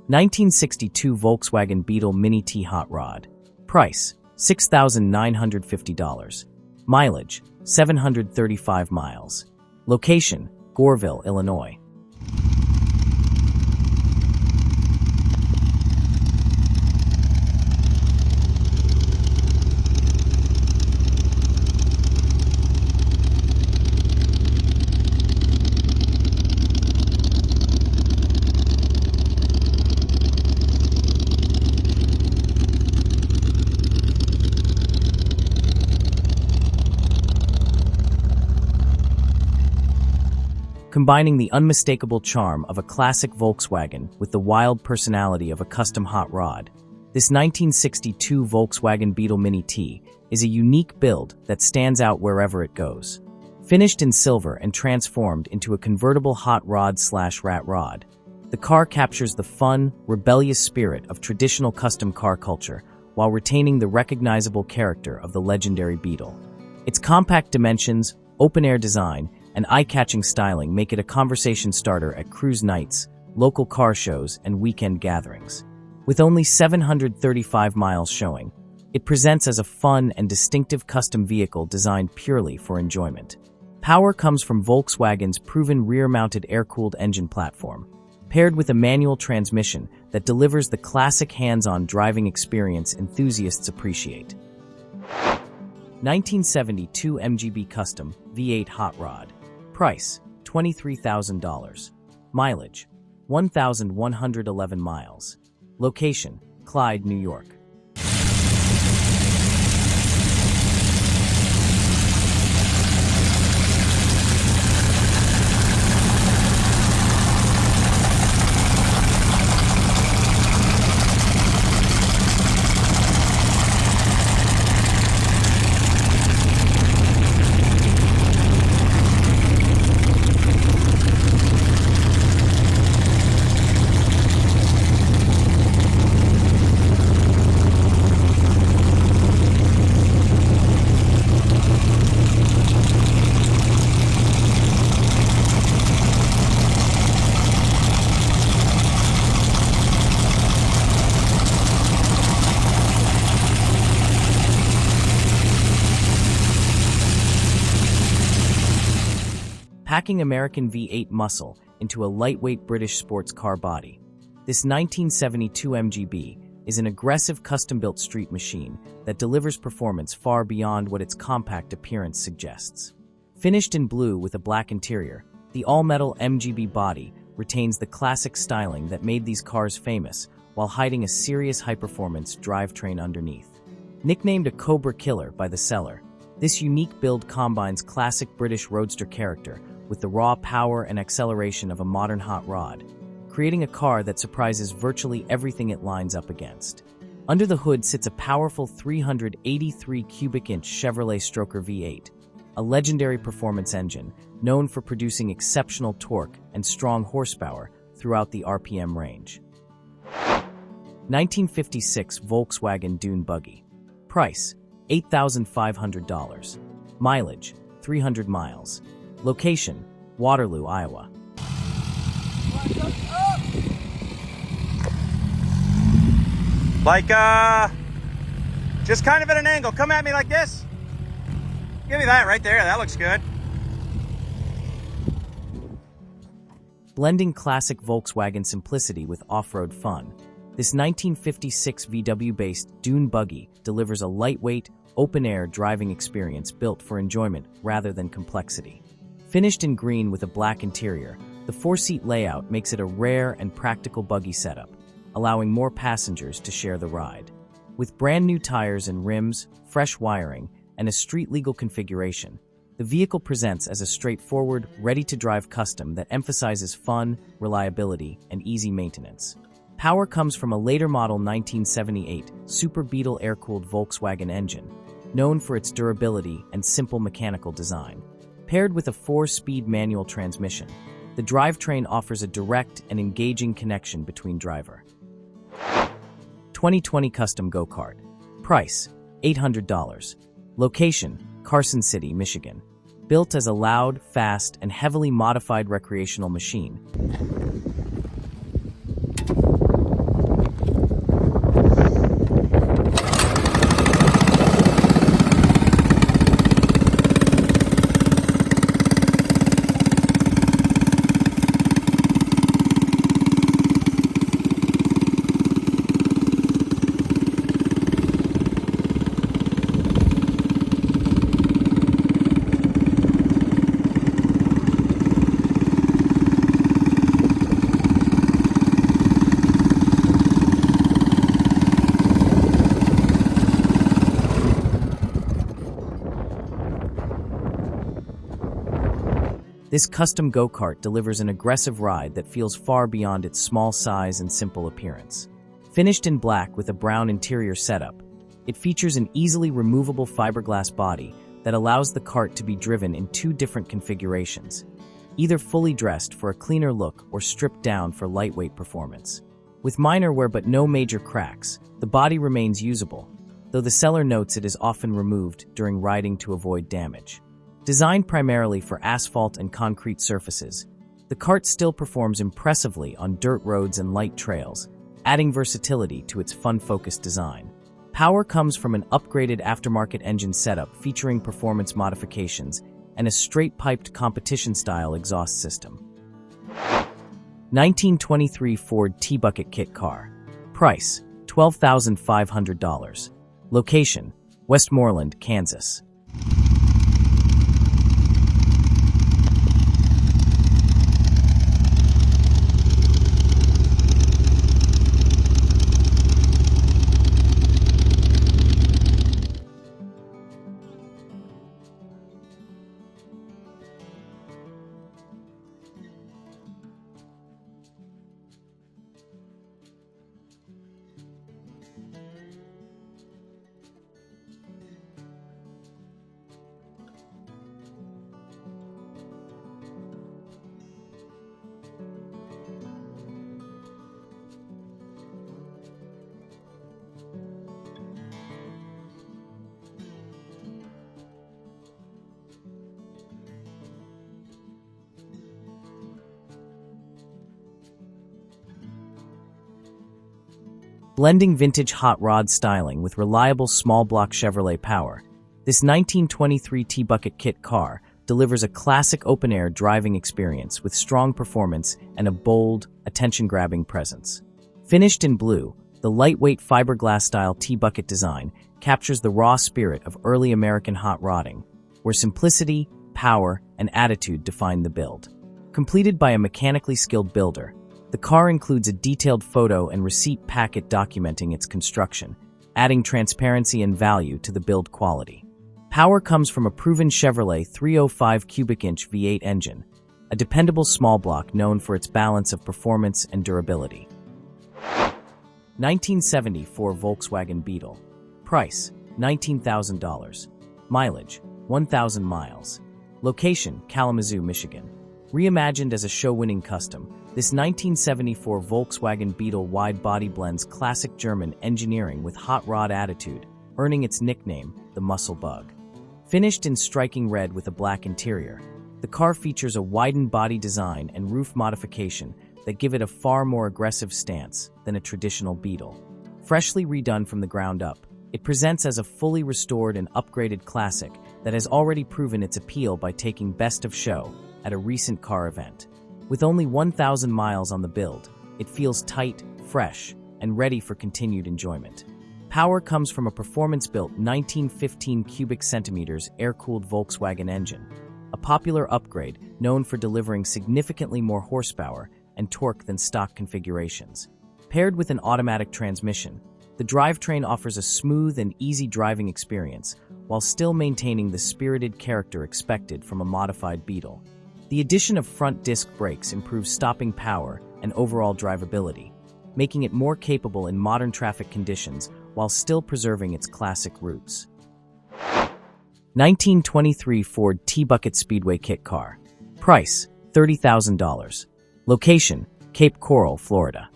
1962 Volkswagen Beetle Mini T Hot Rod. Price, $6,950. Mileage, 735 miles. Location, Goreville, Illinois. Combining the unmistakable charm of a classic Volkswagen with the wild personality of a custom hot rod, this 1962 Volkswagen Beetle Mini T is a unique build that stands out wherever it goes. Finished in silver and transformed into a convertible hot rod/rat rod, the car captures the fun, rebellious spirit of traditional custom car culture while retaining the recognizable character of the legendary Beetle. Its compact dimensions, open-air design, and eye-catching styling make it a conversation starter at cruise nights, local car shows, and weekend gatherings. With only 735 miles showing, it presents as a fun and distinctive custom vehicle designed purely for enjoyment. Power comes from Volkswagen's proven rear-mounted air-cooled engine platform, paired with a manual transmission that delivers the classic hands-on driving experience enthusiasts appreciate. 1972 MGB Custom V8 Hot Rod. Price, $23,000. Mileage, 1,111 miles. Location, Clyde, New York. Packing American V8 muscle into a lightweight British sports car body. This 1972 MGB is an aggressive custom-built street machine that delivers performance far beyond what its compact appearance suggests. Finished in blue with a black interior, the all-metal MGB body retains the classic styling that made these cars famous while hiding a serious high-performance drivetrain underneath. Nicknamed a Cobra Killer by the seller, this unique build combines classic British roadster character with the raw power and acceleration of a modern hot rod, creating a car that surprises virtually everything it lines up against. Under the hood sits a powerful 383 cubic inch Chevrolet Stroker V8, a legendary performance engine known for producing exceptional torque and strong horsepower throughout the RPM range. 1956 Volkswagen Dune Buggy. Price, $8,500. Mileage, 300 miles. Location, Waterloo, Iowa. Like, just kind of at an angle. Come at me like this. Give me that right there. That looks good. Blending classic Volkswagen simplicity with off-road fun, this 1956 VW-based Dune Buggy delivers a lightweight, open-air driving experience built for enjoyment rather than complexity. Finished in green with a black interior, the four-seat layout makes it a rare and practical buggy setup, allowing more passengers to share the ride. With brand new tires and rims, fresh wiring, and a street-legal configuration, the vehicle presents as a straightforward, ready-to-drive custom that emphasizes fun, reliability, and easy maintenance. Power comes from a later model 1978 Super Beetle air-cooled Volkswagen engine, known for its durability and simple mechanical design. Paired with a 4-speed manual transmission, the drivetrain offers a direct and engaging connection between driver. 2020 Custom Go-Kart. Price, $800. Location, Carson City, Michigan. Built as a loud, fast, and heavily modified recreational machine. This custom go-kart delivers an aggressive ride that feels far beyond its small size and simple appearance. Finished in black with a brown interior setup, it features an easily removable fiberglass body that allows the kart to be driven in two different configurations, either fully dressed for a cleaner look or stripped down for lightweight performance. With minor wear but no major cracks, the body remains usable, though the seller notes it is often removed during riding to avoid damage. Designed primarily for asphalt and concrete surfaces, the kart still performs impressively on dirt roads and light trails, adding versatility to its fun-focused design. Power comes from an upgraded aftermarket engine setup featuring performance modifications and a straight-piped competition-style exhaust system. 1923 Ford T-Bucket Kit Car. Price, $12,500. Location, Westmoreland, Kansas. Blending vintage hot rod styling with reliable small-block Chevrolet power, this 1923 T-Bucket Kit car delivers a classic open-air driving experience with strong performance and a bold, attention-grabbing presence. Finished in blue, the lightweight fiberglass-style T-Bucket design captures the raw spirit of early American hot rodding, where simplicity, power, and attitude define the build. Completed by a mechanically skilled builder, the car includes a detailed photo and receipt packet documenting its construction, adding transparency and value to the build quality. Power comes from a proven Chevrolet 305 cubic inch V8 engine, a dependable small block known for its balance of performance and durability. 1974 Volkswagen Beetle. Price, $19,000. Mileage, 1,000 miles. Location, Kalamazoo, Michigan. Reimagined as a show-winning custom, this 1974 Volkswagen Beetle wide body blends classic German engineering with hot rod attitude, earning its nickname, the Muscle Bug. Finished in striking red with a black interior, the car features a widened body design and roof modification that give it a far more aggressive stance than a traditional Beetle. Freshly redone from the ground up, it presents as a fully restored and upgraded classic that has already proven its appeal by taking Best of Show at a recent car event. With only 1,000 miles on the build, it feels tight, fresh, and ready for continued enjoyment. Power comes from a performance-built 1915 cubic centimeters air-cooled Volkswagen engine, a popular upgrade known for delivering significantly more horsepower and torque than stock configurations. Paired with an automatic transmission, the drivetrain offers a smooth and easy driving experience while still maintaining the spirited character expected from a modified Beetle. The addition of front disc brakes improves stopping power and overall drivability, making it more capable in modern traffic conditions while still preserving its classic roots. 1923 Ford T-Bucket Speedway Kit Car. Price, $30,000. Location, Cape Coral, Florida.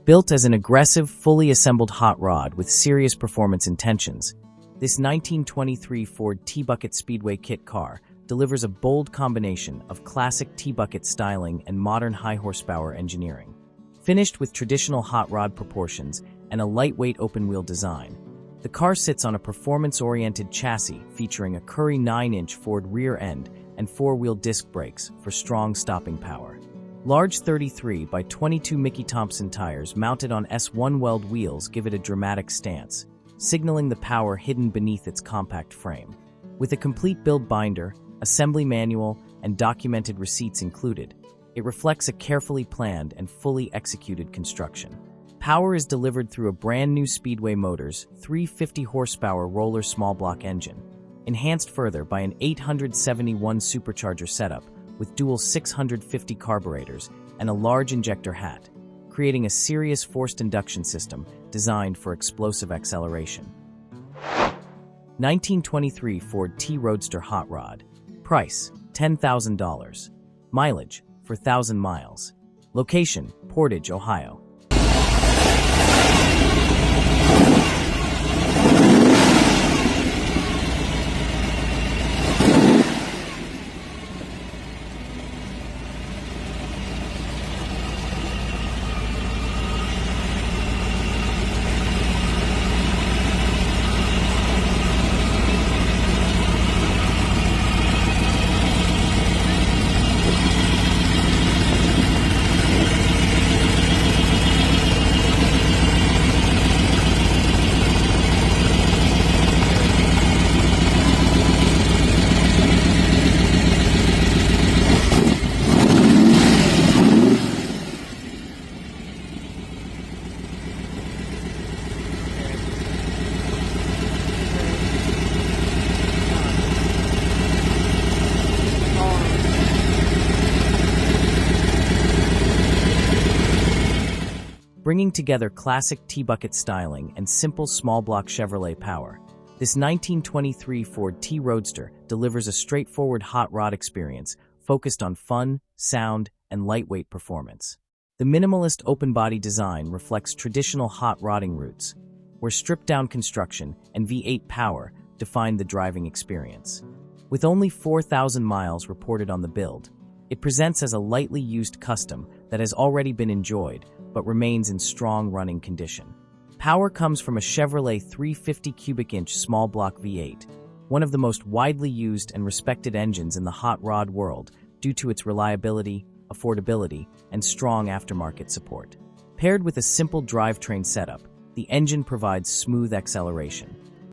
Built as an aggressive, fully assembled hot rod with serious performance intentions, this 1923 Ford T-Bucket Speedway kit car delivers a bold combination of classic T-Bucket styling and modern high-horsepower engineering. Finished with traditional hot rod proportions and a lightweight open-wheel design, the car sits on a performance-oriented chassis featuring a Curry 9-inch Ford rear end and four-wheel disc brakes for strong stopping power. Large 33 by 22 Mickey Thompson tires mounted on S1 weld wheels give it a dramatic stance, signaling the power hidden beneath its compact frame. With a complete build binder, assembly manual, and documented receipts included, it reflects a carefully planned and fully executed construction. Power is delivered through a brand new Speedway Motors 350 horsepower roller small block engine, enhanced further by an 871 supercharger setup with dual 650 carburetors and a large injector hat, creating a serious forced induction system designed for explosive acceleration. 1923 Ford T-Roadster Hot Rod. Price, $10,000. Mileage, 4,000 miles. Location, Portage, Ohio. Bringing together classic T-Bucket styling and simple small-block Chevrolet power, this 1923 Ford T-Roadster delivers a straightforward hot rod experience focused on fun, sound, and lightweight performance. The minimalist open-body design reflects traditional hot rodding roots, where stripped-down construction and V8 power define the driving experience. With only 4,000 miles reported on the build, it presents as a lightly used custom that has already been enjoyed but remains in strong running condition. Power comes from a Chevrolet 350 cubic inch small block V8, one of the most widely used and respected engines in the hot rod world due to its reliability, affordability, and strong aftermarket support. Paired with a simple drivetrain setup, the engine provides smooth acceleration,